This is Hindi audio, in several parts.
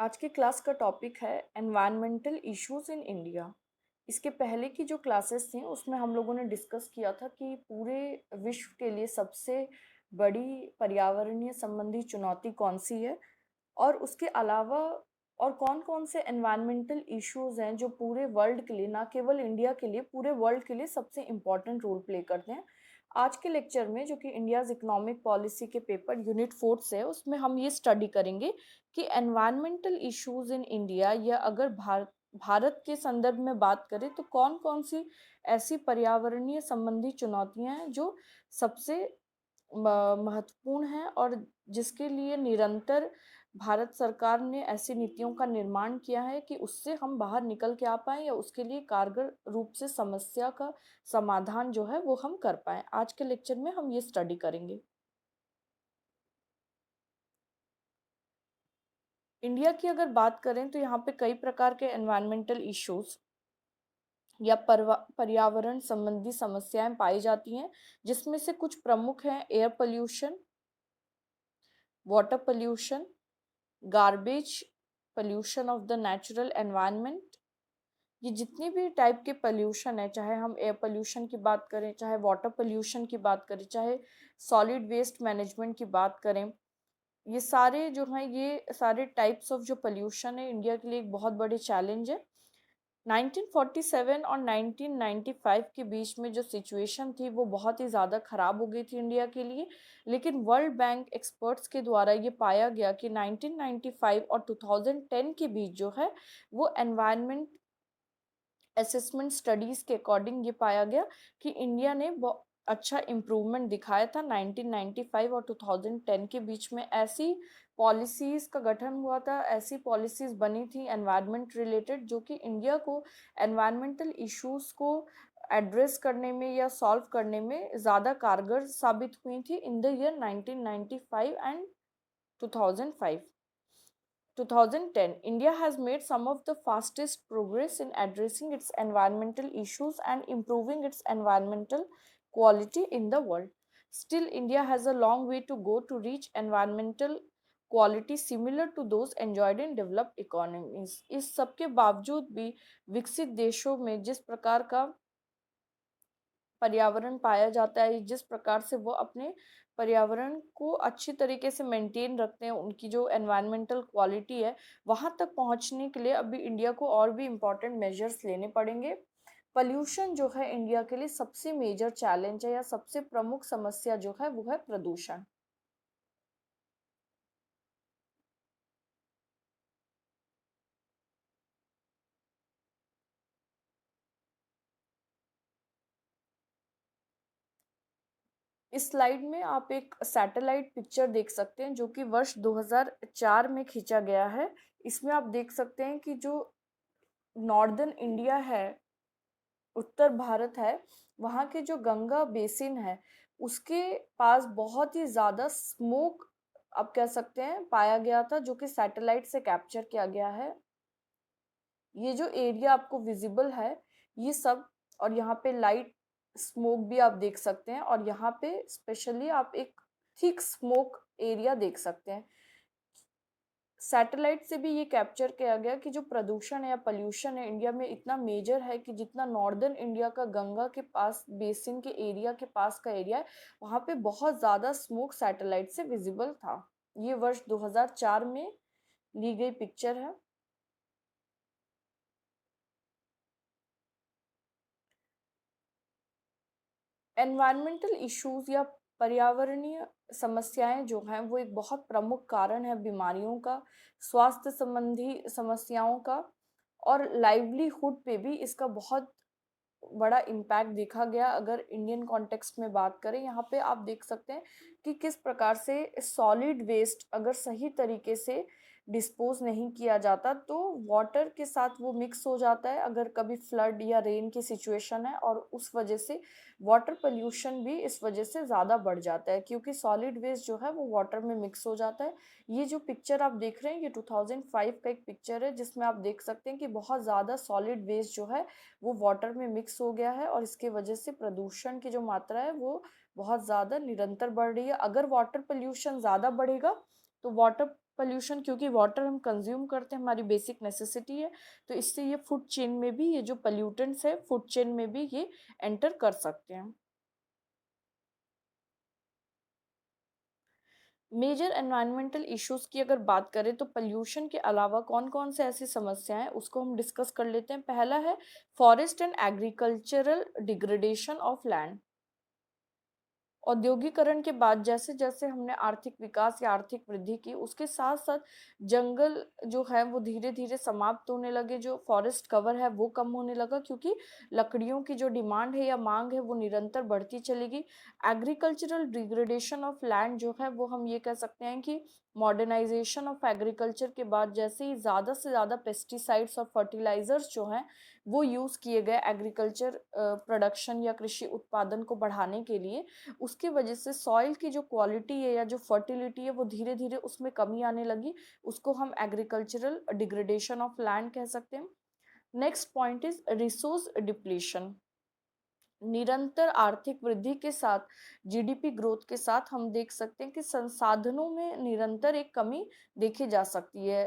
आज के क्लास का टॉपिक है एनवायरमेंटल इश्यूज इन इंडिया। इसके पहले की जो क्लासेस थी उसमें हम लोगों ने डिस्कस किया था कि पूरे विश्व के लिए सबसे बड़ी पर्यावरणीय संबंधी चुनौती कौन सी है और उसके अलावा और कौन-कौन से एनवायरमेंटल इश्यूज हैं जो पूरे वर्ल्ड के लिए, ना केवल इंडिया के लिए, पूरे वर्ल्ड के लिए सबसे इम्पोर्टेंट रोल प्ले करते हैं। आज के लेक्चर में जो कि इंडियाज़ इकोनॉमिक पॉलिसी के पेपर यूनिट 4 से है, उसमें हम ये स्टडी करेंगे कि एनवायरमेंटल इश्यूज इन इंडिया या अगर भारत के संदर्भ में बात करें तो कौन-कौन सी ऐसी पर्यावरणीय संबंधी चुनौतियाँ हैं जो सबसे महत्वपूर्ण है और जिसके लिए निरंतर भारत सरकार ने ऐसी नीतियों का निर्माण किया है कि उससे हम बाहर निकल के आ पाएँ या उसके लिए कारगर रूप से समस्या का समाधान जो है वो हम कर पाएँ। आज के लेक्चर में हम ये स्टडी करेंगे। इंडिया की अगर बात करें तो यहाँ पे कई प्रकार के एनवायरमेंटल इश्यूज या पर्यावरण संबंधी समस्याएं पाई जाती हैं, जिसमें से कुछ प्रमुख हैं air pollution, water pollution, garbage pollution of the natural environment. ये जितने भी टाइप के पोल्यूशन है, चाहे हम एयर पोल्यूशन की बात करें, चाहे वाटर पोल्यूशन की बात करें, चाहे सॉलिड वेस्ट मैनेजमेंट की बात करें, ये सारे जो हैं ये सारे टाइप्स ऑफ जो पोल्यूशन है इंडिया के लिए एक बहुत बड़े चैलेंज है। 1947 और 1995 के बीच में जो सिचुएशन थी वो बहुत ही ज़्यादा ख़राब हो गई थी इंडिया के लिए, लेकिन वर्ल्ड बैंक एक्सपर्ट्स के द्वारा ये पाया गया कि 1995 और 2010 के बीच जो है वो एनवायरनमेंट असेसमेंट स्टडीज़ के अकॉर्डिंग ये पाया गया कि इंडिया ने अच्छा इम्प्रूवमेंट दिखाया था। 1995 और 2010 के बीच में ऐसी पॉलिसीज़ का गठन हुआ था, ऐसी पॉलिसीज़ बनी थी एनवायरनमेंट रिलेटेड जो कि इंडिया को एनवायरनमेंटल इश्यूज़ को एड्रेस करने में या सॉल्व करने में ज़्यादा कारगर साबित हुई थी in the year 1995 and 2005। 2010, India has made some of the fastest progress in addressing its environmental issues and improving its environmental quality in the world. Still, India has a long way to go to reach environmental quality similar to those enjoyed in developed economies. इस सब के बावजूद भी विकसित देशों में जिस प्रकार का पर्यावरण पाया जाता है, जिस प्रकार से वो अपने पर्यावरण को अच्छी तरीके से मेंटेन रखते हैं, उनकी जो एनवायरमेंटल क्वालिटी है, वहाँ तक पहुँचने के लिए अभी इंडिया को और भी इम्पोर्टेंट मेजर्स लेने पड़ेंगे। पॉल्यूशन जो है इंडिया के लिए सबसे मेजर चैलेंज है या सबसे प्रमुख समस्या जो है वो है प्रदूषण। इस स्लाइड में आप एक सैटेलाइट पिक्चर देख सकते हैं जो कि वर्ष 2004 में खींचा गया है। इसमें आप देख सकते हैं कि जो नॉर्दर्न इंडिया है, उत्तर भारत है, वहाँ के जो गंगा बेसिन है उसके पास बहुत ही ज़्यादा स्मोक आप कह सकते हैं पाया गया था, जो कि सैटेलाइट से कैप्चर किया गया है। ये जो एरिया आपको विजिबल है ये सब, और यहाँ पे लाइट स्मोक भी आप देख सकते हैं और यहाँ पे स्पेशली आप एक थिक स्मोक एरिया देख सकते हैं। सैटेलाइट से भी ये कैप्चर किया गया कि जो प्रदूषण है या पॉल्यूशन है इंडिया में इतना मेजर है कि जितना नॉर्दर्न इंडिया का गंगा के पास बेसिन के एरिया के पास का एरिया है, वहाँ पे बहुत ज़्यादा स्मोक सैटेलाइट से विजिबल था। ये वर्ष 2004 में ली गई पिक्चर है। एनवायरमेंटल इश्यूज या पर्यावरणीय समस्याएं जो हैं वो एक बहुत प्रमुख कारण है बीमारियों का, स्वास्थ्य संबंधी समस्याओं का, और लाइवलीहुड पे भी इसका बहुत बड़ा इम्पैक्ट देखा गया। अगर इंडियन कॉन्टेक्स्ट में बात करें, यहाँ पे आप देख सकते हैं कि किस प्रकार से सॉलिड वेस्ट अगर सही तरीके से डिस्पोज नहीं किया जाता तो वाटर के साथ वो मिक्स हो जाता है अगर कभी फ्लड या रेन की सिचुएशन है, और उस वजह से वाटर पोल्यूशन भी इस वजह से ज़्यादा बढ़ जाता है क्योंकि सॉलिड वेस्ट जो है वो वाटर में मिक्स हो जाता है। ये जो पिक्चर आप देख रहे हैं ये 2005 का एक पिक्चर है जिसमें आप देख सकते हैं कि बहुत ज़्यादा सॉलिड वेस्ट जो है वो वाटर में मिक्स हो गया है और इसके वजह से प्रदूषण की जो मात्रा है वो बहुत ज़्यादा निरंतर बढ़ रही है। अगर वाटर पोल्यूशन ज़्यादा बढ़ेगा तो वाटर पॉल्यूशन, क्योंकि वाटर हम कंज्यूम करते हैं, हमारी बेसिक नेसेसिटी है, तो इससे ये फूड चेन में भी, ये जो पॉल्यूटेंट्स है फूड चेन में भी ये एंटर कर सकते हैं। मेजर एनवायरमेंटल इश्यूज की अगर बात करें तो पॉल्यूशन के अलावा कौन कौन से ऐसी समस्याएं हैं उसको हम डिस्कस कर लेते हैं। पहला है forest and agricultural degradation of land. औद्योगिकरण के बाद जैसे जैसे हमने आर्थिक विकास या आर्थिक वृद्धि की, उसके साथ साथ जंगल जो है वो धीरे धीरे समाप्त होने लगे, जो फॉरेस्ट कवर है वो कम होने लगा, क्योंकि लकड़ियों की जो डिमांड है या मांग है वो निरंतर बढ़ती चलेगी। एग्रीकल्चरल डिग्रेडेशन ऑफ लैंड जो है वो हम ये कह सकते हैं कि मॉडर्नाइजेशन ऑफ एग्रीकल्चर के बाद जैसे ही ज़्यादा से ज़्यादा पेस्टिसाइड्स और फर्टिलाइजर्स जो हैं वो यूज़ किए गए एग्रीकल्चर प्रोडक्शन या कृषि उत्पादन को बढ़ाने के लिए, उसकी वजह से सॉइल की जो क्वालिटी है या जो फर्टिलिटी है वो धीरे धीरे उसमें कमी आने लगी। उसको हम एग्रीकल्चरल डिग्रेडेशन ऑफ लैंड कह सकते हैं। Next point is resource depletion. निरंतर आर्थिक वृद्धि के साथ, जीडीपी ग्रोथ के साथ हम देख सकते हैं कि संसाधनों में निरंतर एक कमी देखी जा सकती है।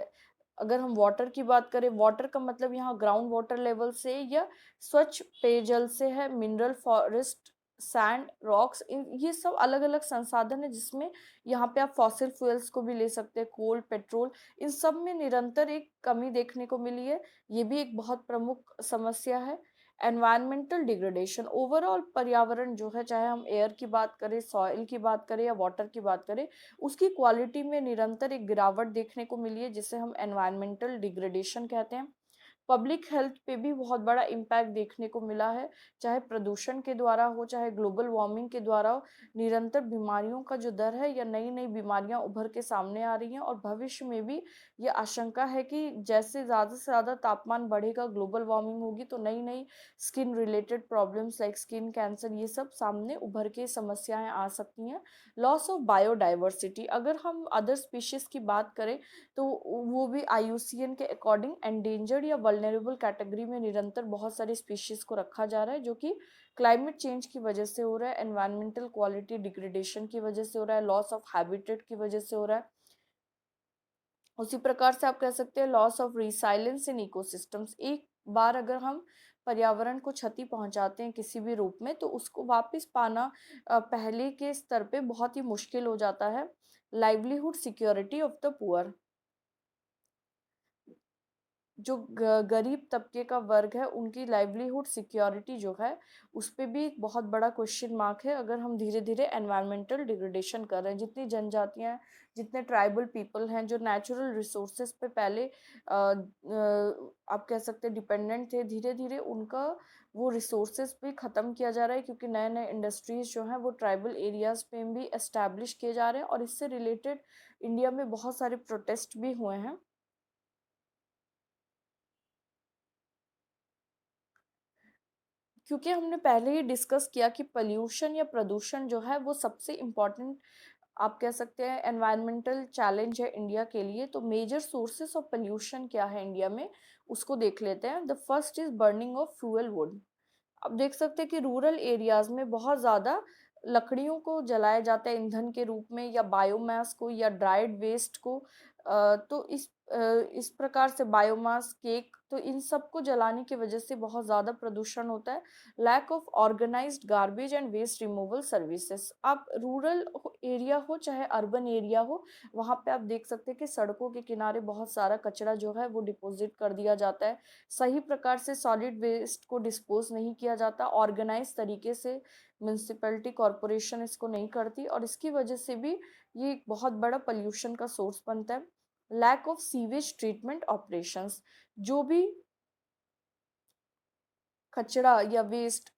अगर हम वाटर की बात करें, वाटर का मतलब यहाँ ग्राउंड वाटर लेवल से या स्वच्छ पेयजल से है, मिनरल, फॉरेस्ट, सैंड, रॉक्स, ये सब अलग अलग संसाधन है, जिसमें यहाँ पे आप फॉसिल फ्यूल्स को भी ले सकते हैं, कोल, पेट्रोल, इन सब में निरंतर एक कमी देखने को मिली है। ये भी एक बहुत प्रमुख समस्या है। एनवायरमेंटल डिग्रेडेशन, ओवरऑल पर्यावरण जो है, चाहे हम एयर की बात करें, सॉइल की बात करें या वाटर की बात करें, उसकी क्वालिटी में निरंतर एक गिरावट देखने को मिली है, जिसे हम एनवायरमेंटल डिग्रेडेशन कहते हैं। पब्लिक हेल्थ पे भी बहुत बड़ा इम्पैक्ट देखने को मिला है, चाहे प्रदूषण के द्वारा हो, चाहे ग्लोबल वार्मिंग के द्वारा हो। निरंतर बीमारियों का जो दर है या नई नई बीमारियां उभर के सामने आ रही हैं, और भविष्य में भी ये आशंका है कि जैसे ज़्यादा से ज़्यादा तापमान बढ़ेगा, ग्लोबल वार्मिंग होगी, तो नई नई skin related problems like skin cancer, ये सब सामने उभर के समस्याएं आ सकती हैं। लॉस ऑफ बायोडाइवर्सिटी, अगर हम अदर स्पीशीज की बात करें तो वो भी आईयूसीएन के अकॉर्डिंग एंडेंजर्ड या वल्नरेबल कैटेगरी में निरंतर बहुत सारी स्पीशीज को रखा जा रहा है, जो कि क्लाइमेट चेंज की वजह से हो रहा है, एनवायरमेंटल क्वालिटी डिग्रेडेशन की वजह से हो रहा है, लॉस ऑफ हैबिटेट की वजह से हो रहा है। उसी प्रकार से आप कह सकते हैं loss of resilience in ecosystems. एक बार अगर हम पर्यावरण को क्षति पहुंचाते हैं किसी भी रूप में, तो उसको वापस पाना पहले के स्तर पे बहुत ही मुश्किल हो जाता है। Livelihood security of the poor, जो गरीब तबके का वर्ग है, उनकी लाइवलीहुड सिक्योरिटी जो है उस पे भी एक बहुत बड़ा क्वेश्चन मार्क है, अगर हम धीरे धीरे एनवायरमेंटल डिग्रेडेशन कर रहे हैं। जितनी जनजातियां हैं, जितने ट्राइबल पीपल हैं, जो नेचुरल रिसोर्सेज पे पहले आप कह सकते हैं डिपेंडेंट थे, धीरे धीरे उनका वो रिसोर्सेज भी ख़त्म किया जा रहा है, क्योंकि नए नए इंडस्ट्रीज जो हैं वो ट्राइबल एरियाज पे भी एस्टैब्लिश किए जा रहे हैं, और इससे रिलेटेड इंडिया में बहुत सारे प्रोटेस्ट भी हुए हैं। क्योंकि हमने पहले ही डिस्कस किया कि पॉल्यूशन या प्रदूषण जो है वो सबसे इम्पोर्टेंट, आप कह सकते हैं, एनवायरमेंटल चैलेंज है इंडिया के लिए। तो मेजर सोर्सेस ऑफ पॉल्यूशन क्या है इंडिया में, उसको देख लेते हैं। The first is burning of fuel would. आप देख सकते हैं कि रूरल एरियाज में बहुत ज़्यादा लकड़ियों को जलाया जाता है ईंधन के रूप में, या बायोमास को, या ड्राइड वेस्ट को। तो इस प्रकार से बायोमास, केक, तो इन सब को जलाने की वजह से बहुत ज़्यादा प्रदूषण होता है। Lack of organised garbage and waste removal services. आप रूरल एरिया हो चाहे अर्बन एरिया हो, वहाँ पे आप देख सकते हैं कि सड़कों के किनारे बहुत सारा कचरा जो है वो डिपॉजिट कर दिया जाता है। सही प्रकार से सॉलिड वेस्ट को डिस्पोज नहीं किया जाता, ऑर्गेनाइज तरीके से म्यूनसिपैलिटी कॉरपोरेशन इसको नहीं करती, और इसकी वजह से भी ये एक बहुत बड़ा पॉल्यूशन का सोर्स बनता है। Lack of sewage treatment operations, जो भी कचरा या वेस्ट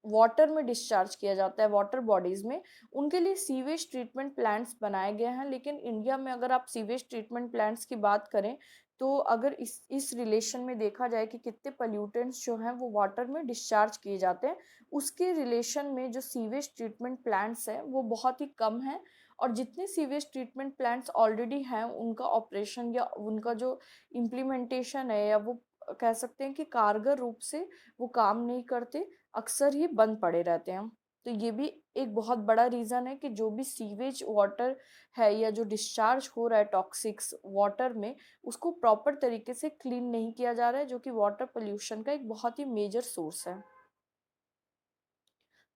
वाटर में डिस्चार्ज किया जाता है, वाटर बॉडीज में, उनके लिए सीवेज ट्रीटमेंट प्लांट्स बनाए गए हैं। लेकिन इंडिया में अगर आप सीवेज ट्रीटमेंट प्लांट्स की बात करें, तो अगर इस रिलेशन में देखा जाए कि कितने पोल्यूटेंट्स जो हैं वो वाटर में डिस्चार्ज किए जाते हैं, उसके रिलेशन में जो सीवेज ट्रीटमेंट प्लांट्स हैं वो बहुत ही कम है। और जितने सीवेज ट्रीटमेंट प्लांट्स ऑलरेडी हैं, उनका ऑपरेशन या उनका जो इम्प्लीमेंटेशन है, या वो कह सकते हैं कि कारगर रूप से वो काम नहीं करते, अक्सर ही बंद पड़े रहते हैं। तो ये भी एक बहुत बड़ा रीज़न है कि जो भी सीवेज वाटर है या जो डिस्चार्ज हो रहा है टॉक्सिक्स वाटर में, उसको प्रॉपर तरीके से क्लीन नहीं किया जा रहा है, जो कि वाटर पोल्यूशन का एक बहुत ही मेजर सोर्स है।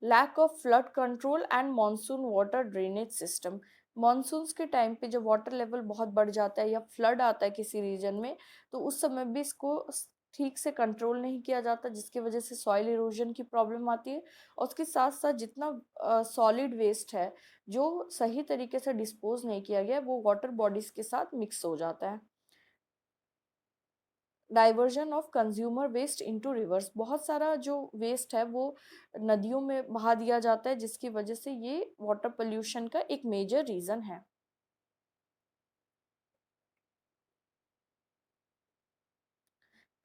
Lack of flood control and monsoon water drainage system. Monsoons के टाइम पे जब वाटर लेवल बहुत बढ़ जाता है या फ्लड आता है किसी रीजन में, तो उस समय भी इसको ठीक से कंट्रोल नहीं किया जाता, जिसकी वजह से सॉइल इरोजन की प्रॉब्लम आती है। और उसके साथ साथ जितना सॉलिड वेस्ट है जो सही तरीके से डिस्पोज नहीं किया गया, वो वाटर बॉडीज के साथ मिक्स हो जाता है। Diversion of consumer waste into rivers. बहुत सारा जो वेस्ट है वो नदियों में बहा दिया जाता है, जिसकी वजह से ये वाटर पोल्यूशन का एक मेजर रीजन है।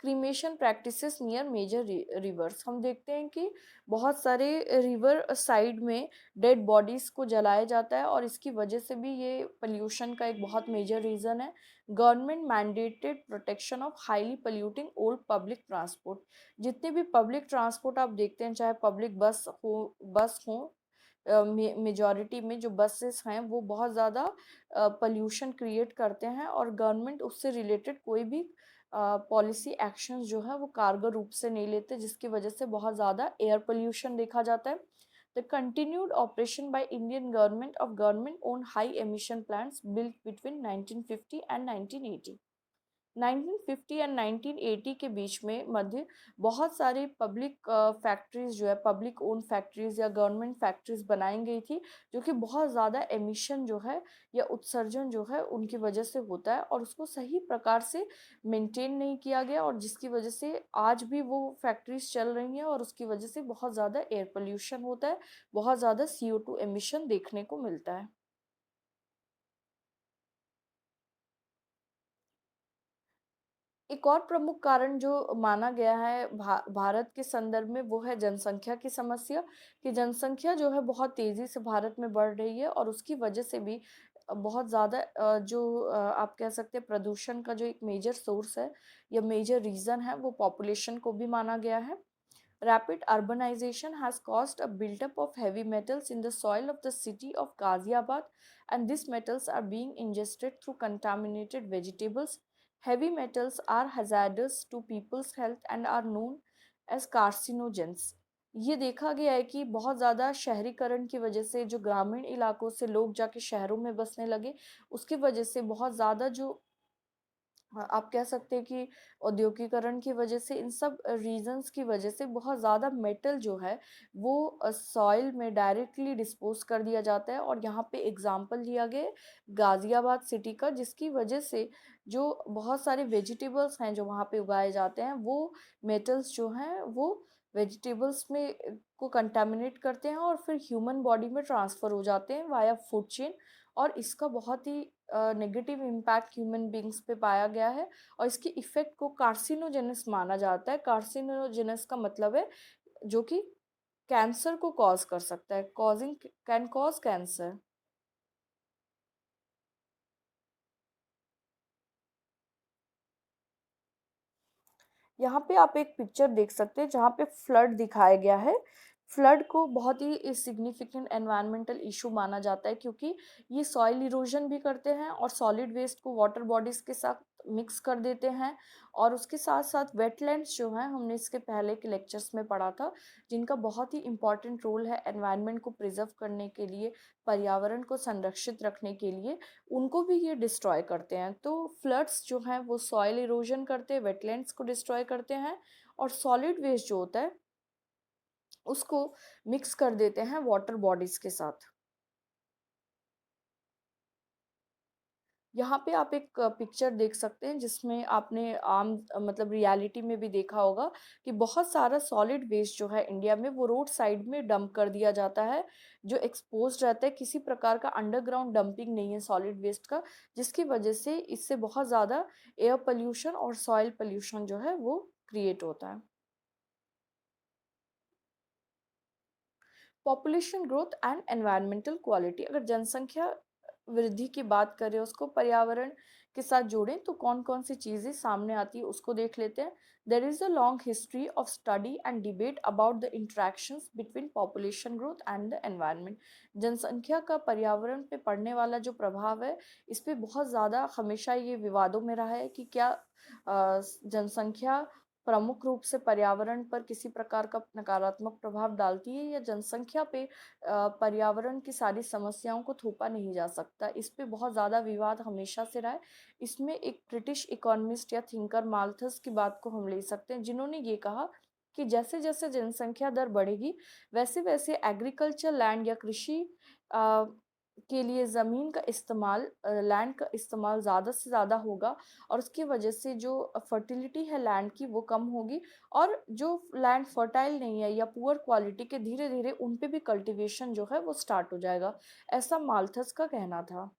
Cremation practices near major rivers. हम देखते हैं कि बहुत सारे रिवर साइड में डेड बॉडीज को जलाया जाता है, और इसकी वजह से भी ये पोल्यूशन का एक बहुत मेजर रीजन है। Government mandated protection of highly polluting old public transport. जितने भी पब्लिक ट्रांसपोर्ट आप देखते हैं, चाहे पब्लिक बस हो, मेजॉरिटी में जो बसेस हैं वो बहुत ज़्यादा पोल्यूशन क्रिएट करते हैं, और गवर्नमेंट उससे रिलेटेड कोई भी पॉलिसी एक्शंस जो है वो कारगर रूप से नहीं लेते, जिसकी वजह से बहुत ज़्यादा एयर पोल्यूशन देखा जाता है। The continued operation by Indian government of government own high emission plants built between 1950 and 1980। 1950 and 1980 के बीच में मध्य बहुत सारी पब्लिक फैक्ट्रीज जो है, पब्लिक ओन फैक्ट्रीज या गवर्नमेंट फैक्ट्रीज बनाई गई थी, जो कि बहुत ज़्यादा एमिशन जो है या उत्सर्जन जो है उनकी वजह से होता है, और उसको सही प्रकार से मेंटेन नहीं किया गया, और जिसकी वजह से आज भी वो फैक्ट्रीज चल रही हैं, और उसकी वजह से बहुत ज़्यादा एयर पोल्यूशन होता है, बहुत ज़्यादा CO2 एमिशन देखने को मिलता है। एक और प्रमुख कारण जो माना गया है भारत के संदर्भ में, वो है जनसंख्या की समस्या। कि जनसंख्या जो है बहुत तेजी से भारत में बढ़ रही है, और उसकी वजह से भी बहुत ज़्यादा आप कह सकते हैं प्रदूषण का जो एक मेजर सोर्स है या मेजर रीज़न है, वो पॉपुलेशन को भी माना गया है। Rapid urbanization has caused a buildup of heavy metals in the soil of the city of Ghaziabad, and these metals are being ingested through contaminated vegetables. Heavy metals are hazardous to people's health and are known as carcinogens. ये देखा गया है कि बहुत ज़्यादा शहरीकरण की वजह से जो ग्रामीण इलाकों से लोग जाके शहरों में बसने लगे, उसकी वजह से बहुत ज़्यादा जो हाँ, आप कह सकते हैं कि औद्योगिकरण की वजह से, इन सब रीजंस की वजह से बहुत ज़्यादा मेटल जो है वो सॉइल में डायरेक्टली डिस्पोज कर दिया जाता है। और यहाँ पे एग्जांपल लिया गया है गाजियाबाद सिटी का, जिसकी वजह से जो बहुत सारे वेजिटेबल्स हैं जो वहाँ पे उगाए जाते हैं, वो मेटल्स जो हैं वो वेजिटेबल्स में को कंटामिनेट करते हैं, और फिर ह्यूमन बॉडी में ट्रांसफ़र हो जाते हैं वाया फूड चेन। और इसका बहुत ही नेगेटिव इम्पैक्ट ह्यूमन बींग्स पे पाया गया है, और इसके इफेक्ट को कार्सिनोजेनस माना जाता है। कार्सिनोजेनस का मतलब है जो कि कैंसर को कॉज कर सकता है, कॉजिंग कैन कॉज कैंसर। यहाँ पे आप एक पिक्चर देख सकते हैं जहाँ पे फ्लड दिखाया गया है। फ्लड को बहुत ही सिग्निफिकेंट एनवायरमेंटल इशू माना जाता है, क्योंकि ये सॉइल इरोजन भी करते हैं और सॉलिड वेस्ट को वाटर बॉडीज के साथ मिक्स कर देते हैं। और उसके साथ साथ वेटलैंड्स जो हैं, हमने इसके पहले के लेक्चर्स में पढ़ा था, जिनका बहुत ही इम्पॉर्टेंट रोल है एनवायरनमेंट को प्रिजर्व करने के लिए, पर्यावरण को संरक्षित रखने के लिए, उनको भी ये डिस्ट्रॉय करते हैं। तो फ्लड्स जो हैं वो सॉइल इरोजन करते हैं, वेटलैंड्स को डिस्ट्रॉय करते हैं, और सॉलिड वेस्ट जो होता है उसको मिक्स कर देते हैं वाटर बॉडीज के साथ। यहाँ पे आप एक पिक्चर देख सकते हैं जिसमें आपने मतलब रियलिटी में भी देखा होगा कि बहुत सारा सॉलिड वेस्ट जो है इंडिया में वो रोड साइड में डंप कर दिया जाता है, जो एक्सपोज्ड रहता है। किसी प्रकार का अंडरग्राउंड डंपिंग नहीं है सॉलिड वेस्ट का, जिसकी वजह से इससे बहुत ज़्यादा एयर पोल्यूशन और सॉइल पोल्यूशन जो है वो क्रिएट होता है। Population growth and environmental quality. अगर जनसंख्या वृद्धि की बात करें, उसको पर्यावरण के साथ जोड़ें तो कौन-कौन सी चीज़ें सामने आती है उसको देख लेते हैं। There is a long history of study and debate about the interactions between population growth and the environment. जनसंख्या का पर्यावरण पे पड़ने वाला जो प्रभाव है, इस पे बहुत ज़्यादा हमेशा ये विवादों में रहा है कि क्या जनसंख्या प्रमुख रूप से पर्यावरण पर किसी प्रकार का नकारात्मक प्रभाव डालती है या जनसंख्या पे पर्यावरण की सारी समस्याओं को थोपा नहीं जा सकता। इस पे बहुत ज़्यादा विवाद हमेशा से रहा है। इसमें एक ब्रिटिश इकोनॉमिस्ट या थिंकर माल्थस की बात को हम ले सकते हैं, जिन्होंने ये कहा कि जैसे-जैसे जनसंख्या दर बढ़ेगी, वैसे-वैसे एग्रीकल्चर लैंड या कृषि अ, के लिए ज़मीन का इस्तेमाल लैंड का इस्तेमाल ज़्यादा से ज़्यादा होगा और उसकी वजह से जो फर्टिलिटी है लैंड की वो कम होगी और जो लैंड फर्टाइल नहीं है या पुअर क्वालिटी के धीरे-धीरे उन पे भी कल्टीवेशन जो है वो स्टार्ट हो जाएगा। ऐसा माल्थस का कहना था।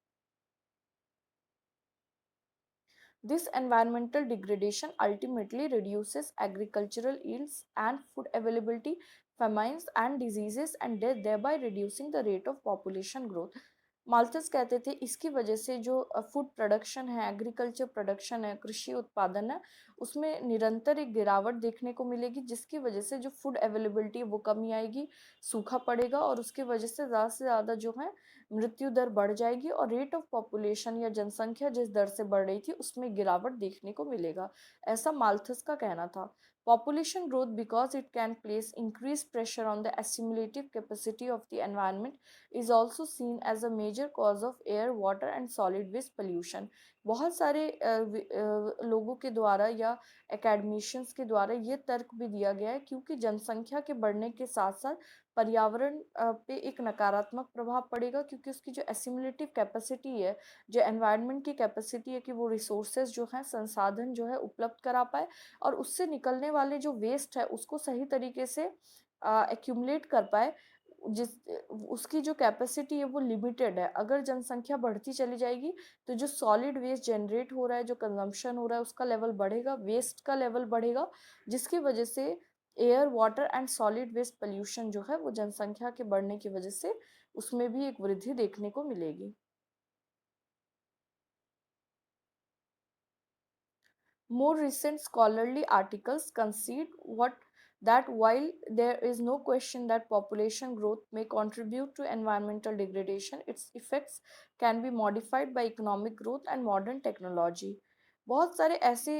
This environmental degradation ultimately reduces agricultural yields and food availability, famines and diseases and death, thereby reducing the rate of population growth. Malthus कहते थे इसकी वजह से जो फूड प्रोडक्शन है, एग्रीकल्चर प्रोडक्शन है, कृषि उत्पादन है, उसमें निरंतर एक गिरावट देखने को मिलेगी, जिसकी वजह से जो फूड अवेलेबिलिटी है वो कमी आएगी, सूखा पड़ेगा और उसकी वजह से ज़्यादा जो है मृत्यु दर बढ़ जाएगी और रेट ऑफ पॉपुलेशन या जनसंख्या जिस दर से बढ़ रही थी उसमें गिरावट देखने को मिलेगा। ऐसा माल्थस का कहना था। Population growth, because it can place increased pressure on the assimilative capacity of the environment, is also seen as a major cause of air, water and solid waste pollution. बहुत सारे लोगों के द्वारा या एकेडमिशियंस के द्वारा ये तर्क भी दिया गया है, क्योंकि जनसंख्या के बढ़ने के साथ साथ पर्यावरण पे एक नकारात्मक प्रभाव पड़ेगा, क्योंकि उसकी जो एसिमुलेटिव कैपेसिटी है, जो एनवायरनमेंट की कैपेसिटी है कि वो रिसोर्सेज जो हैं, संसाधन जो है उपलब्ध करा पाए और उससे निकलने वाले जो वेस्ट है उसको सही तरीके से एक्यूमुलेट कर पाए, जिस उसकी जो कैपेसिटी है वो लिमिटेड है। अगर जनसंख्या बढ़ती चली जाएगी तो जो सॉलिड वेस्ट जनरेट हो रहा है, जो कंजम्पशन हो रहा है, उसका लेवल बढ़ेगा, वेस्ट का लेवल बढ़ेगा, जिसकी वजह से air, water and solid waste pollution जो है वो जनसंख्या के बढ़ने की वजह से उसमें भी एक वृद्धि देखने को मिलेगी। More recent scholarly articles concede what that while there is no question that population growth may contribute to environmental degradation, its effects can be modified by economic growth and modern technology. बहुत सारे ऐसे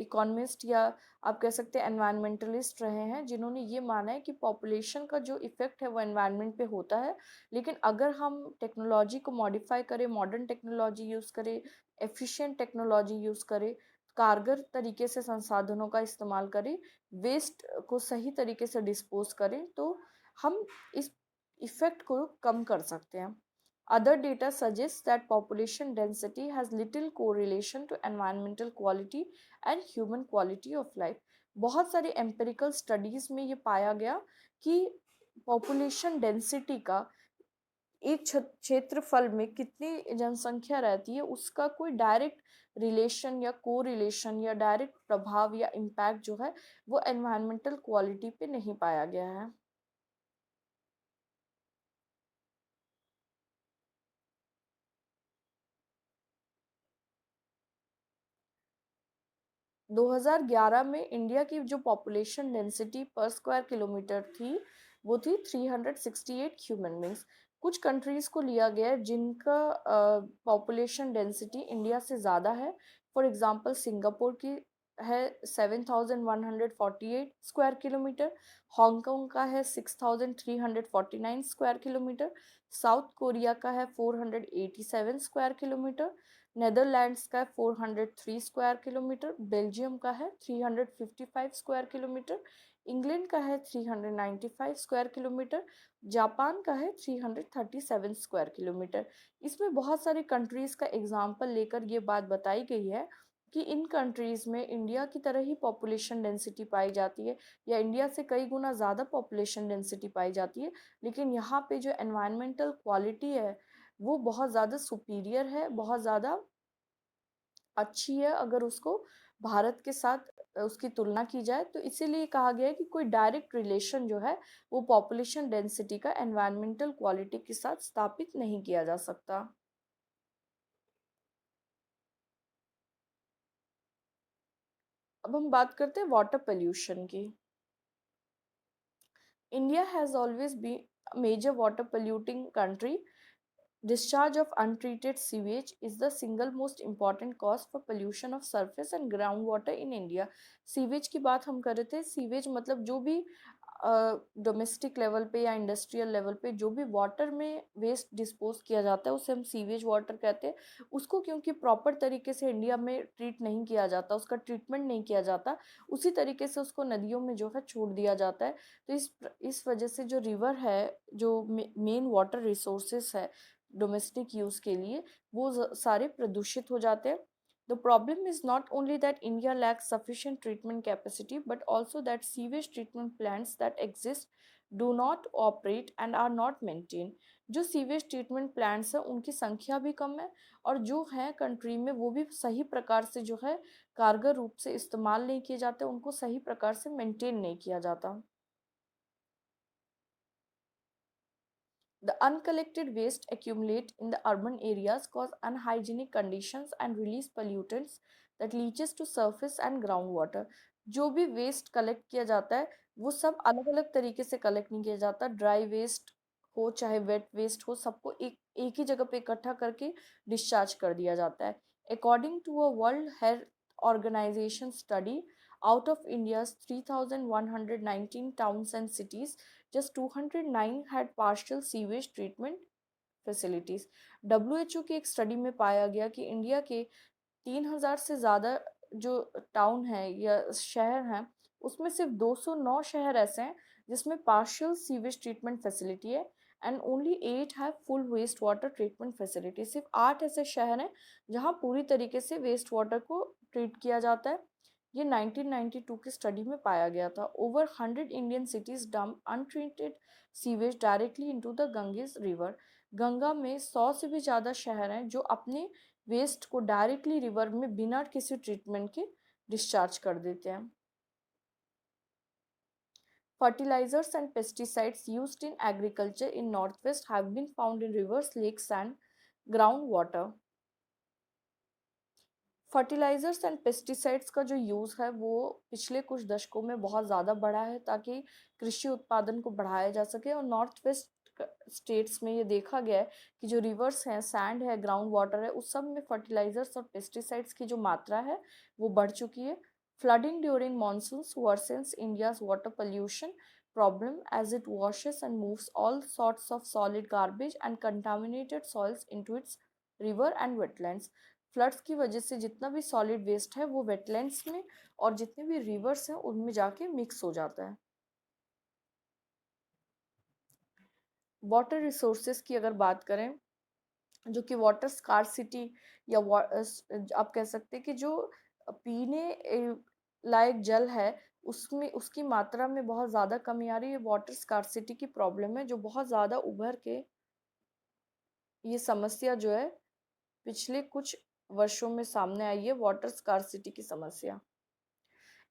इकोनॉमिस्ट या आप कह सकते हैं एनवायरमेंटलिस्ट रहे हैं जिन्होंने ये माना है कि पॉपुलेशन का जो इफेक्ट है वो एनवायरनमेंट पे होता है, लेकिन अगर हम टेक्नोलॉजी को मॉडिफाई करें, मॉडर्न टेक्नोलॉजी यूज़ करें, एफिशिएंट टेक्नोलॉजी यूज़ करें, कारगर तरीके से संसाधनों का इस्तेमाल करें, वेस्ट को सही तरीके से डिस्पोज करें, तो हम इस इफ़ेक्ट को कम कर सकते हैं। Other data suggests that population density has little correlation to environmental quality and human quality of life. बहुत सारी एम्पिरिकल स्टडीज में ये पाया गया कि पॉपुलेशन डेंसिटी का एक क्षेत्रफल में कितनी जनसंख्या रहती है उसका कोई डायरेक्ट रिलेशन या कोरिलेशन या डायरेक्ट प्रभाव या इम्पैक्ट जो है वो एनवायरमेंटल क्वालिटी पे नहीं पाया गया है। 2011 में इंडिया की जो पॉपुलेशन डेंसिटी पर स्क्वायर किलोमीटर थी वो थी 368 ह्यूमन बींग्स। कुछ कंट्रीज को लिया गया है जिनका पॉपुलेशन डेंसिटी इंडिया से ज़्यादा है। फॉर एग्जांपल सिंगापुर की है 7,148 स्क्वायर किलोमीटर, हांगकांग का है 6,349 स्क्वायर किलोमीटर, साउथ कोरिया का है 487 स्क्वायर किलोमीटर, नेदरलैंड्स का है 403 स्क्वायर किलोमीटर, बेल्जियम का है 355 स्क्वायर किलोमीटर, इंग्लैंड का है 395 स्क्वायर किलोमीटर, जापान का है 337 स्क्वायर किलोमीटर। इसमें बहुत सारी कंट्रीज़ का एग्जाम्पल लेकर ये बात बताई गई है कि इन कंट्रीज़ में इंडिया की तरह ही पॉपुलेशन डेंसिटी पाई जाती है या इंडिया से कई गुना ज़्यादा पॉपुलेशन डेंसिटी पाई जाती है, लेकिन यहाँ पे जो एनवायरमेंटल क्वालिटी है वो बहुत ज़्यादा सुपीरियर है, बहुत ज़्यादा अच्छी है। अगर उसको भारत के साथ उसकी तुलना की जाए, तो इसीलिए कहा गया है कि कोई डायरेक्ट रिलेशन जो है वो पॉपुलेशन डेंसिटी का एनवायरमेंटल क्वालिटी के साथ स्थापित नहीं किया जा सकता। अब हम बात करते हैं वाटर पोल्यूशन की। India has always been a major water polluting country. Discharge of untreated sewage is the single most important cause for pollution of surface and groundwater in India. Sewage की बात हम कर रहे थे। सीवेज मतलब जो भी डोमेस्टिक लेवल पे या इंडस्ट्रियल लेवल पे जो भी वाटर में वेस्ट डिस्पोज किया जाता है उसे हम सीवेज वाटर कहते हैं। उसको क्योंकि प्रॉपर तरीके से इंडिया में ट्रीट नहीं किया जाता, उसका ट्रीटमेंट नहीं किया जाता, उसी तरीके से उसको नदियों में जो है छोड़ दिया जाता है। तो इस वजह से जो रिवर है, जो मेन वाटर रिसोर्सेस है डोमेस्टिक यूज़ के लिए, वो सारे प्रदूषित हो जाते हैं। The problem is not only that India lacks sufficient treatment capacity, but also that sewage treatment plants that exist do not operate and are not maintained. जो सीवेज ट्रीटमेंट प्लांट्स हैं उनकी संख्या भी कम है, और जो हैं कंट्री में वो भी सही प्रकार से जो है कारगर रूप से इस्तेमाल नहीं किए जाते, उनको सही प्रकार से मेंटेन नहीं किया जाता। The uncollected waste accumulate in the urban areas, cause unhygienic conditions and release pollutants that leaches to surface and groundwater. जो भी वेस्ट कलेक्ट किया जाता है वो सब अलग अलग तरीके से कलेक्ट नहीं किया जाता। ड्राई वेस्ट हो चाहे वेट वेस्ट हो, सबको एक एक ही जगह पे इकट्ठा करके डिस्चार्ज कर दिया जाता है। According to a World Health Organization study, out of India's 3,119 towns and cities, just 209 had partial sewage treatment facilities. WHO की एक स्टडी में पाया गया कि इंडिया के 3,000 से ज़्यादा जो टाउन है या शहर हैं, उसमें सिर्फ 209 शहर ऐसे हैं जिसमें पार्शियल सीवेज ट्रीटमेंट फैसिलिटी है, and only 8 have full waste water treatment facility. सिर्फ 8 ऐसे शहर हैं जहां पूरी तरीके से वेस्ट वाटर को ट्रीट किया जाता है। ये 1992 की स्टडी में पाया गया था। Over 100 Indian cities dump untreated sewage directly into the Ganges river. Ganga में 100 से भी ज़्यादा शहर हैं जो अपने वेस्ट को डायरेक्टली रिवर में बिना किसी ट्रीटमेंट के डिस्चार्ज कर देते हैं। Fertilizers and pesticides used in agriculture in Northwest have been found in rivers, lakes, and groundwater. Fertilisers and pesticides का जो यूज़ है वो पिछले कुछ दशकों में बहुत ज़्यादा बढ़ा है ताकि कृषि उत्पादन को बढ़ाया जा सके, और नॉर्थ वेस्ट स्टेट्स में ये देखा गया है कि जो रिवर्स हैं, सैंड है, ग्राउंड वाटर है, उस सब में फर्टिलाइजर्स और पेस्टिसाइड्स की जो मात्रा है वो बढ़ चुकी है। Flooding during monsoons worsens India's water pollution problem as it washes and moves all sorts of solid garbage and contaminated soils into its river and wetlands. Floods की वजह से जितना भी सॉलिड वेस्ट है वो वेटलैंड्स में और जितने भी रिवर्स हैं उनमें जाके मिक्स हो जाता है। वाटर रिसोर्सेज की अगर बात करें, जो कि वाटर स्कार्सिटी या आप कह सकते हैं कि जो पीने लायक जल है उसमें उसकी मात्रा में बहुत ज़्यादा कमी आ रही है। वाटर स्कार्सिटी की प्रॉब्लम है जो बहुत ज़्यादा उभर के ये समस्या जो है पिछले कुछ वर्षों में सामने आई है, वाटर स्कार्सिटी की समस्या।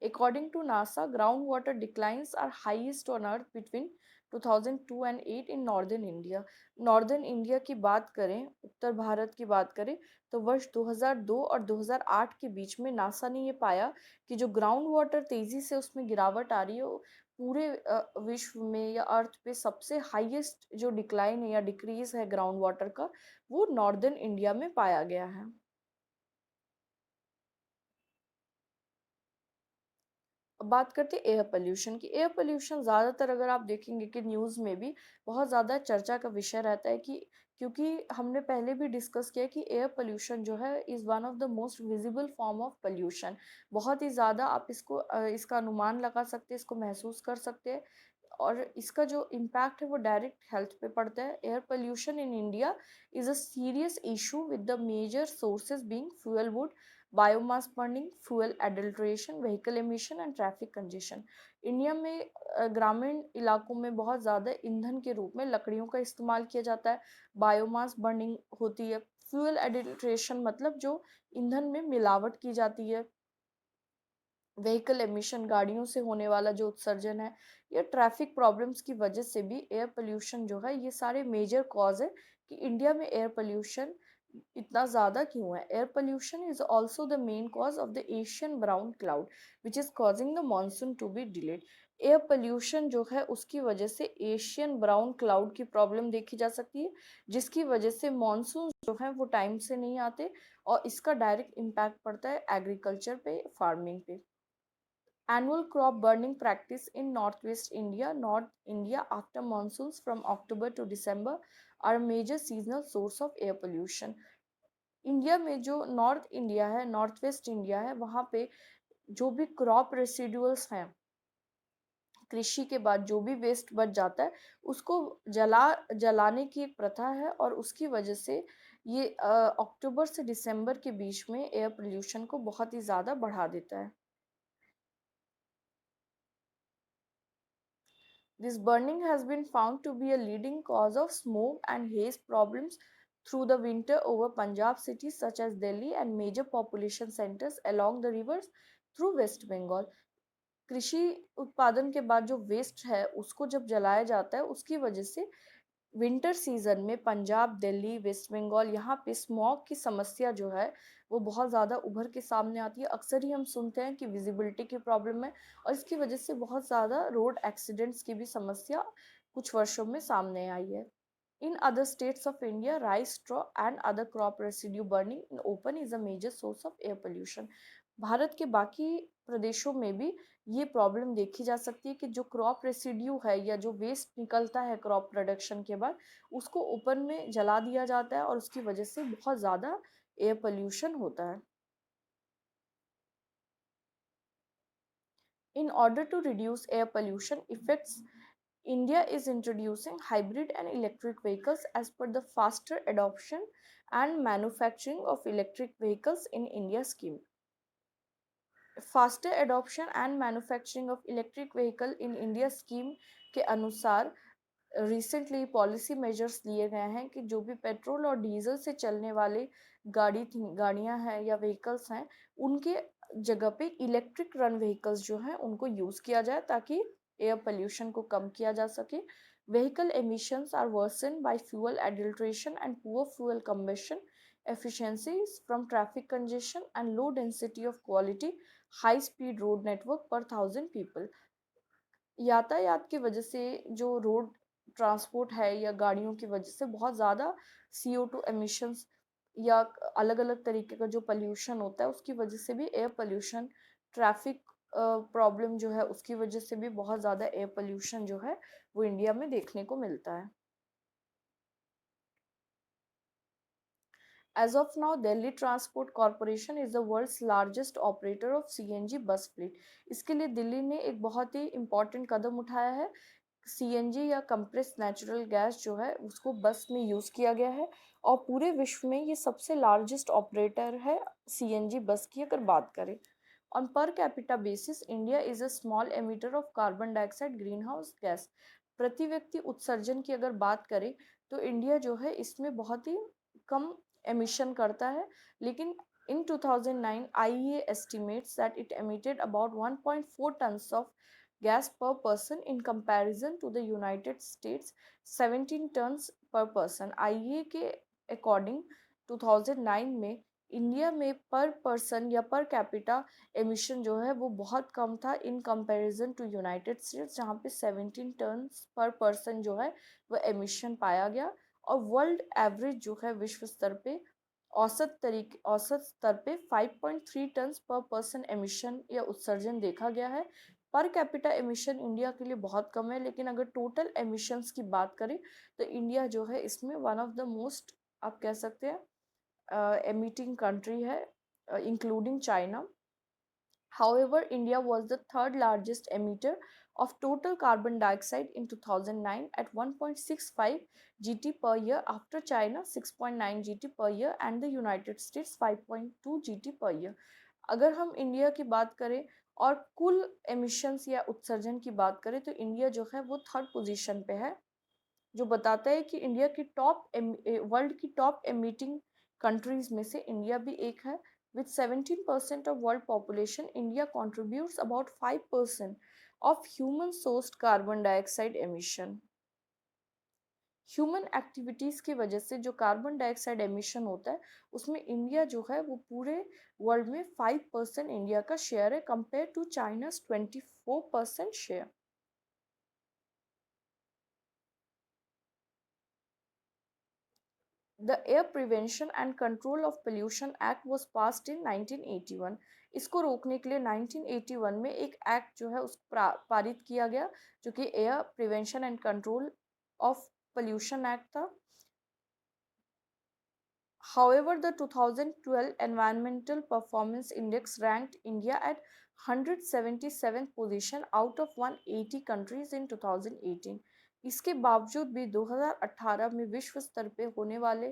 According to NASA, groundwater declines are highest on Earth between 2002 and 8 in Northern India. Northern India की बात करें, उत्तर भारत की बात करें, तो वर्ष 2002 और 2008 के बीच में नासा ने ये पाया कि जो ग्राउंड वाटर तेज़ी से उसमें गिरावट आ रही है, पूरे विश्व में या अर्थ पे सबसे हाईएस्ट जो डिक्लाइन है या डिक्रीज है ग्राउंड वाटर का, वो नॉर्दर्न इंडिया में पाया गया है। अब बात करते हैं एयर पोल्यूशन की। एयर पोल्यूशन ज़्यादातर अगर आप देखेंगे कि न्यूज़ में भी बहुत ज़्यादा चर्चा का विषय रहता है, कि क्योंकि हमने पहले भी डिस्कस किया कि एयर पोल्यूशन जो है is one of the most visible form of pollution. बहुत ही ज़्यादा आप इसको इसका अनुमान लगा सकते हैं, इसको महसूस कर सकते हैं, और इसका जो इम्पैक्ट है वो डायरेक्ट हेल्थ पे पड़ता है। Air pollution in India is a serious issue with the major sources being fuel wood, biomass burning, fuel adulteration, vehicle emission and traffic congestion. India में ग्रामीण इलाकों में बहुत ज़्यादा ईंधन के रूप में लकड़ियों का इस्तेमाल किया जाता है, बायोमास बर्निंग होती है, फ्यूल एडल्ट्रेशन मतलब जो ईंधन में मिलावट की जाती है, व्हीकल एमिशन, गाड़ियों से होने वाला जो उत्सर्जन है, या ट्रैफिक प्रॉब्लम्स की वजह से भी एयर पोल्यूशन जो है, ये सारे मेजर कॉज है कि इंडिया में एयर पोल्यूशन इतना ज़्यादा क्यों है। Air pollution is also the main cause of the Asian brown cloud which is causing the monsoon to be delayed. Air pollution जो है उसकी वजह से एशियन ब्राउन क्लाउड की प्रॉब्लम देखी जा सकती है, जिसकी वजह से मानसून जो है वो टाइम से नहीं आते, और इसका डायरेक्ट इम्पैक्ट पड़ता है एग्रीकल्चर पे, फार्मिंग पे। Annual crop burning practice in northwest India, North India after monsoons from October to December are a major seasonal source of air pollution. India में जो नॉर्थ इंडिया है, नॉर्थ वेस्ट इंडिया है, वहाँ पे जो भी क्रॉप रेसिडुअल्स हैं, कृषि के बाद जो भी वेस्ट बच जाता है उसको जलाने की एक प्रथा है, और उसकी वजह से ये अक्टूबर से दिसंबर के बीच में एयर पोल्यूशन को बहुत ही ज़्यादा बढ़ा देता है। This burning has been found to be a leading cause of smoke and haze problems through the winter over Punjab cities such as Delhi and major population centers along the rivers through West Bengal. कृषि उत्पादन के बाद जो वेस्ट है उसको जब जलाया जाता है, उसकी वजह से विंटर सीजन में पंजाब, दिल्ली, वेस्ट बंगाल, यहाँ पे स्मॉग की समस्या जो है वो बहुत ज़्यादा उभर के सामने आती है। अक्सर ही हम सुनते हैं कि विजिबिलिटी की प्रॉब्लम है, और इसकी वजह से बहुत ज़्यादा रोड एक्सीडेंट्स की भी समस्या कुछ वर्षों में सामने आई है। In other states of India, rice straw and other crop residue burning in open is a major source of air pollution. Bharat के बाकी प्रदेशों में भी ये प्रॉब्लम देखी जा सकती है कि जो क्रॉप रेसिड्यू है या जो वेस्ट निकलता है क्रॉप प्रोडक्शन के बाद, उसको ओपन में जला दिया जाता है, और उसकी वजह से बहुत ज़्यादा एयर पोल्यूशन होता है। In order to reduce air pollution effects, India is introducing hybrid and electric vehicles as per the faster adoption and manufacturing of electric vehicles in India scheme. Faster adoption and manufacturing of electric vehicle in India scheme के अनुसार रिसेंटली पॉलिसी मेजर्स लिए गए हैं कि जो भी पेट्रोल और डीजल से चलने वाले गाड़ियां हैं या व्हीकल्स हैं, उनके जगह पे इलेक्ट्रिक रन व्हीकल्स जो हैं उनको यूज़ किया जाए, ताकि एयर पोल्यूशन को कम किया जा सके। Vehicle emissions are worsened by fuel adulteration and poor fuel combustion efficiencies from traffic congestion and low density of quality high speed road network per thousand people। यातायात की वजह से जो रोड ट्रांसपोर्ट है या गाड़ियों की वजह से बहुत ज़्यादा CO2 एमिशंस या अलग अलग तरीके का जो पोल्यूशन होता है उसकी वजह से भी एयर पोल्यूशन, ट्रैफिक प्रॉब्लम जो है उसकी वजह से भी बहुत ज़्यादा एयर पोल्यूशन जो है वो इंडिया में देखने को मिलता है। As of now, Delhi Transport Corporation is the world's largest operator of CNG bus fleet। इसके लिए दिल्ली ने एक बहुत ही इम्पोर्टेंट कदम उठाया है। CNG या कंप्रेस्ड नेचुरल गैस जो है उसको बस में यूज़ किया गया है, और पूरे विश्व में ये सबसे लार्जेस्ट ऑपरेटर है CNG बस की अगर बात करें। On per capita basis, India is a small emitter of carbon dioxide greenhouse gas। प्रति व्यक्ति उत्सर्जन की अगर बात करें तो इंडिया जो है इसमें बहुत ही कम एमिशन करता है, लेकिन in 2009 IEA estimates that it emitted about 1.4 tons of gas per person in comparison to the United States 17 tons per person। IEA के अकॉर्डिंग 2009 में इंडिया में पर पर्सन या पर कैपिटा एमिशन जो है वो बहुत कम था in comparison to United States, जहाँ पे 17 टन्स पर पर्सन जो है वो एमिशन पाया गया। और वर्ल्ड एवरेज जो है विश्व स्तर पे औसत स्तर पे 5.3 टन्स पर पर्सन एमिशन या उत्सर्जन देखा गया है। पर कैपिटा एमिशन इंडिया के लिए बहुत कम है, लेकिन अगर टोटल एमिशंस की बात करें तो इंडिया जो है इसमें वन ऑफ द मोस्ट, आप कह सकते हैं, emitting country है, including China। However, India was the third largest emitter of total carbon dioxide in 2009 at 1.65 GT per year, after China 6.9 GT per year and the United States 5.2 GT per year। अगर हम इंडिया की बात करें और कुल एमिशंस या उत्सर्जन की बात करें तो इंडिया जो है वो थर्ड पोजीशन पे है, जो बताता है कि इंडिया की वर्ल्ड की टॉप एमिटिंग कंट्रीज में से इंडिया भी एक है। With 17% of world population, India contributes about 5% of human-sourced carbon dioxide emission. Human activities की वजह से जो कार्बन डाइऑक्साइड एमिशन होता है उसमें इंडिया जो है वो पूरे वर्ल्ड में 5% इंडिया का शेयर है compare to China's 24% share. The Air Prevention and Control of Pollution Act was passed in 1981. इसको रोकने के लिए 1981 में एक एक्ट जो है उस पारित किया गया जो कि air prevention and control of pollution act था. However, the 2012 Environmental Performance Index ranked India at 177th position out of 180 countries in 2018. इसके बावजूद भी 2018 में विश्व स्तर पे होने वाले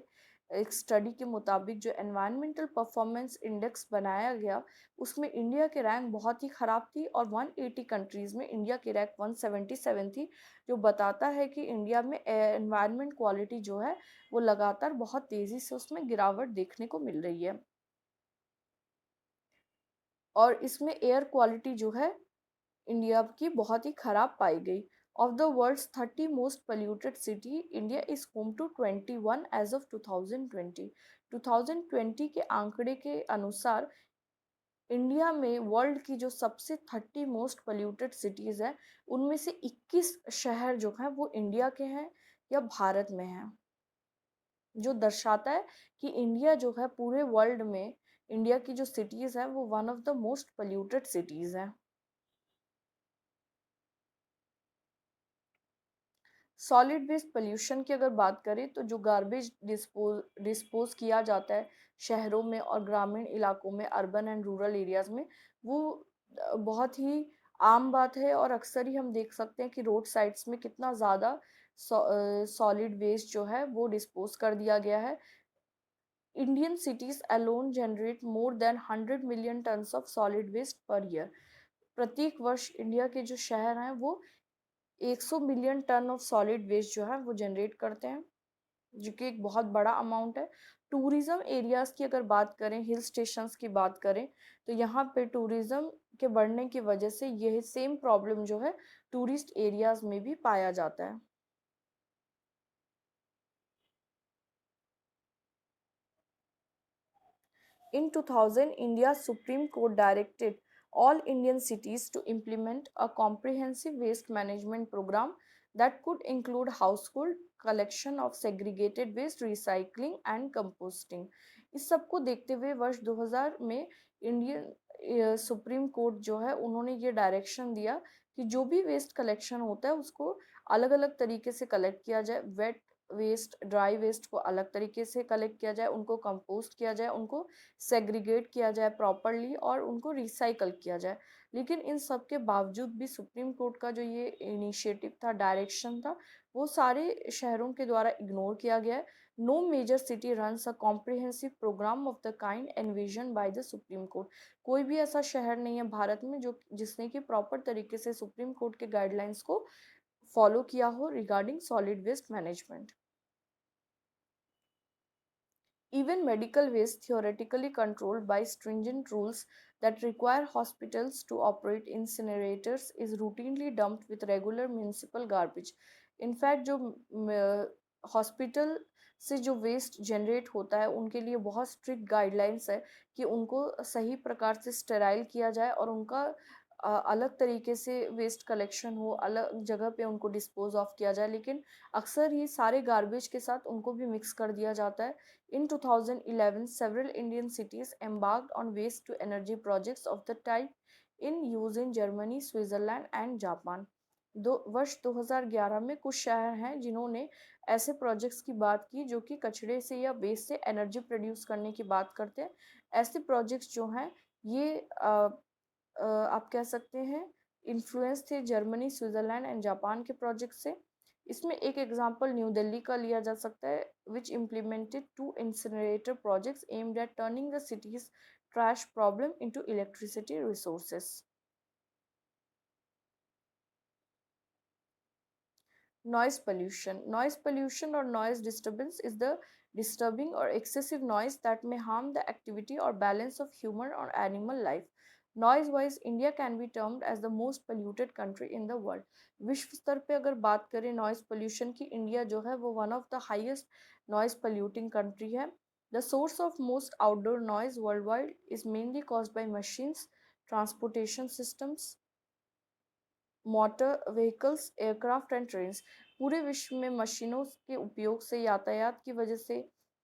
एक स्टडी के मुताबिक जो एनवायरमेंटल परफॉर्मेंस इंडेक्स बनाया गया उसमें इंडिया की रैंक बहुत ही ख़राब थी और 180 कंट्रीज़ में इंडिया की रैंक 177 थी, जो बताता है कि इंडिया में एनवायरमेंट क्वालिटी जो है वो लगातार बहुत तेज़ी से उसमें गिरावट देखने को मिल रही है. और इसमें एयर क्वालिटी जो है इंडिया की बहुत ही ख़राब पाई गई. Of the world's 30 most polluted city, India is home to 21 as of 2020. 2020 के आंकड़े के अनुसार इंडिया में वर्ल्ड की जो सबसे 30 मोस्ट पोल्यूटेड सिटीज़ हैं उनमें से 21 शहर जो हैं वो इंडिया के हैं या भारत में हैं, जो दर्शाता है कि इंडिया जो है पूरे वर्ल्ड में इंडिया की जो सिटीज़ हैं वो one of the most polluted cities हैं. सॉलिड वेस्ट पोल्यूशन की अगर बात करें तो जो गार्बेज डिस्पोज किया जाता है शहरों में और ग्रामीण इलाकों में, अर्बन एंड रूरल एरियाज़ में, वो बहुत ही आम बात है और अक्सर ही हम देख सकते हैं कि रोड साइड्स में कितना ज़्यादा सॉलिड वेस्ट जो है वो डिस्पोज कर दिया गया है. Indian cities alone generate more than 100 million tons of solid waste per year. प्रत्येक वर्ष इंडिया के जो शहर हैं वो 100 million ton of solid waste जो है वो जनरेट करते हैं, जो कि एक बहुत बड़ा अमाउंट है. टूरिज्म एरियाज़ की अगर बात करें, हिल स्टेशंस की बात करें, तो यहाँ पे टूरिज्म के बढ़ने की वजह से यह सेम प्रॉब्लम जो है टूरिस्ट एरियाज़ में भी पाया जाता है. In 2000, India's Supreme Court directed all Indian cities to implement a comprehensive waste management program that could include household collection of segregated waste, recycling and composting. इस सब को देखते हुए वर्ष 2000 में इंडियन सुप्रीम कोर्ट जो है उन्होंने ये डायरेक्शन दिया कि जो भी वेस्ट कलेक्शन होता है उसको अलग अलग तरीके से कलेक्ट किया जाए. वेट वेस्ट, ड्राई वेस्ट को अलग तरीके से कलेक्ट किया जाए, उनको कंपोस्ट किया जाए, उनको सेग्रीगेट किया जाए प्रॉपरली और उनको रिसाइकल किया जाए. लेकिन इन सब के बावजूद भी सुप्रीम कोर्ट का जो ये इनिशिएटिव था, डायरेक्शन था, वो सारे शहरों के द्वारा इग्नोर किया गया है. No major city runs a comprehensive programme of the kind envision by the Supreme Court. कोई भी ऐसा शहर नहीं है भारत में जो जिसने कि प्रॉपर तरीके से सुप्रीम कोर्ट के गाइडलाइंस को फॉलो किया हो regarding solid waste management. Even medical waste, theoretically controlled by stringent rules that require hospitals to operate incinerators, is routinely dumped with regular municipal garbage. In fact, जो हॉस्पिटल से जो वेस्ट जनरेट होता है उनके लिए बहुत स्ट्रिक्ट गाइडलाइंस है कि उनको सही प्रकार से स्टेराइल किया जाए और उनका अलग तरीके से वेस्ट कलेक्शन हो, अलग जगह पे उनको डिस्पोज ऑफ किया जाए. लेकिन अक्सर ही सारे गार्बेज के साथ उनको भी मिक्स कर दिया जाता है. In 2011, several Indian cities embarked on waste to energy projects of the type in use in Germany, Switzerland and Japan. वर्ष 2011 में कुछ शहर हैं जिन्होंने ऐसे प्रोजेक्ट्स की बात की जो कि कचरे से या वेस्ट से एनर्जी प्रोड्यूस करने की बात करते हैं. ऐसे प्रोजेक्ट्स जो हैं ये आप कह सकते हैं इन्फ्लुएंस थे जर्मनी, स्विट्ज़रलैंड एंड जापान के प्रोजेक्ट से. इसमें एक एग्जांपल न्यू दिल्ली का लिया जा सकता है, which implemented 2 incinerator projects aimed at turning the city's trash problem into electricity resources. Noise pollution. Noise pollution or noise disturbance is the disturbing or excessive noise that may harm the activity or balance of human or animal life. Noise-wise, India can be termed as the most polluted country in the world. विश्व स्तर पे अगर बात करें नॉइज पोल्यूशन की, इंडिया जो है वो one of the highest noise polluting country है. The source of most outdoor noise worldwide is mainly caused by machines, transportation systems, motor vehicles, aircraft and trains. पूरे विश्व में मशीनों के उपयोग से, यातायात की वजह से,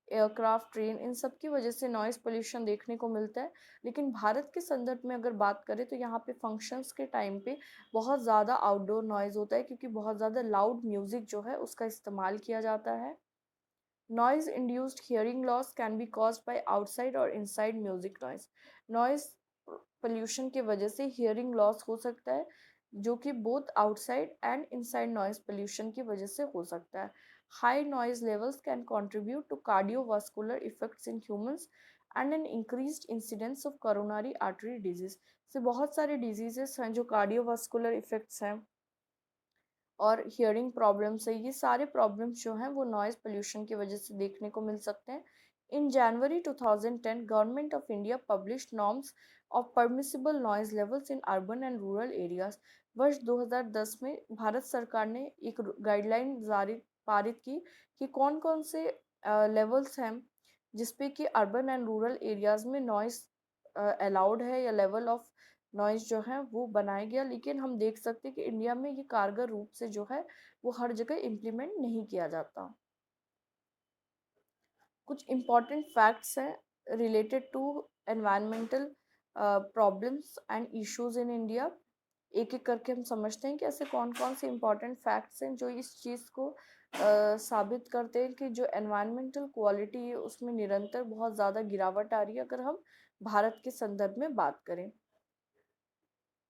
एयरक्राफ्ट, ट्रेन, इन सब की वजह से नॉइज़ पोल्यूशन देखने को मिलता है. लेकिन भारत के संदर्भ में अगर बात करें तो यहाँ पे फंक्शंस के टाइम पे बहुत ज़्यादा आउटडोर नॉइज़ होता है, क्योंकि बहुत ज़्यादा लाउड म्यूज़िक जो है उसका इस्तेमाल किया जाता है. Noise induced hearing loss can be caused by outside or inside music noise. Noise pollution की वजह से hearing loss हो सकता है, जो कि both outside and inside noise pollution की वजह से हो सकता है. High noise levels can contribute to cardiovascular effects in humans and an increased incidence of coronary artery disease. से बहुत सारे diseases हैं जो cardiovascular effects हैं और हियरिंग प्रॉब्लम्स है, ये सारे प्रॉब्लम्स जो हैं वो नॉइज़ पोल्यूशन की वजह से देखने को मिल सकते हैं. इन जनवरी 2010 government of India published norms of permissible noise levels in urban and rural areas. वर्ष 2010 में भारत सरकार ने एक गाइडलाइन जारी पारित की कि कौन कौन से लेवल्स हैं जिसपे कि अर्बन एंड रूरल एरियाज में नॉइज़ अलाउड है या लेवल ऑफ नॉइज़ जो है वो बनाया गया. लेकिन हम देख सकते हैं कि इंडिया में ये कारगर रूप से जो है वो हर जगह इम्प्लीमेंट नहीं किया जाता. कुछ इम्पॉर्टेंट फैक्ट्स हैं related to environmental problems and issues in India. एक एक करके हम समझते हैं कि ऐसे कौन कौन से इम्पॉर्टेंट फैक्ट्स हैं जो इस चीज़ को साबित करते हैं कि जो एनवायरमेंटल क्वालिटी है उसमें निरंतर बहुत ज़्यादा गिरावट आ रही है, अगर हम भारत के संदर्भ में बात करें.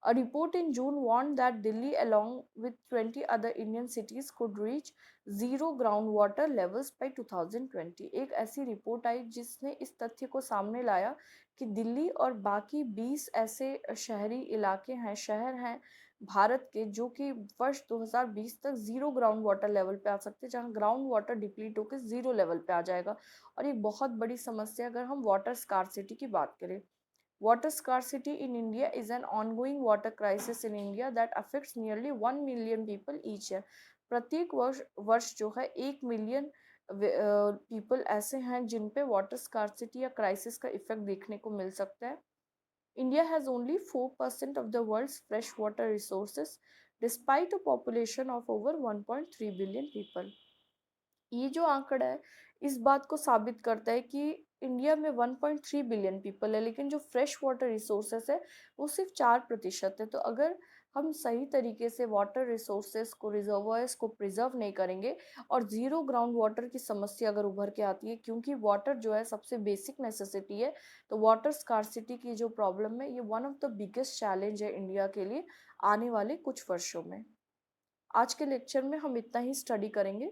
A report in June warned that Delhi, along with 20 other Indian cities, could reach zero groundwater levels by 2020. एक ऐसी रिपोर्ट आई जिसने इस तथ्य को सामने लाया कि दिल्ली और बाकी 20 ऐसे शहरी इलाके हैं, शहर हैं भारत के, जो कि वर्ष 2020 तक जीरो ग्राउंड वाटर लेवल पे आ सकते हैं, जहां ग्राउंड वाटर डिप्लीट होकर जीरो लेवल पे आ जाएगा. और एक बहुत बड़ी समस्या अगर हम वाटर स्कार्सिटी की बात करें. Water scarcity in India is an ongoing water crisis in India that affects nearly 1 million people each year. प्रत्येक वर्ष जो है 1 मिलियन पीपल ऐसे हैं जिन पे वाटर स्कार्सिटी या क्राइसिस का इफेक्ट देखने को मिल सकता है. India has only 4% of the world's fresh water resources despite a population of over 1.3 billion people. ये जो आंकड़ा है इस बात को साबित करता है कि इंडिया में 1.3 बिलियन पीपल है, लेकिन जो फ्रेश वाटर रिसोर्सेस है वो सिर्फ 4% है. तो अगर हम सही तरीके से वाटर रिसोर्सेस को, रिजर्वायर्स को प्रिजर्व नहीं करेंगे और ज़ीरो ग्राउंड वाटर की समस्या अगर उभर के आती है, क्योंकि वाटर जो है सबसे बेसिक नेसेसिटी है, तो वाटर स्कार्सिटी की जो प्रॉब्लम है ये one of the biggest challenge है इंडिया के लिए आने वाले कुछ वर्षों में. आज के लेक्चर में हम इतना ही स्टडी करेंगे.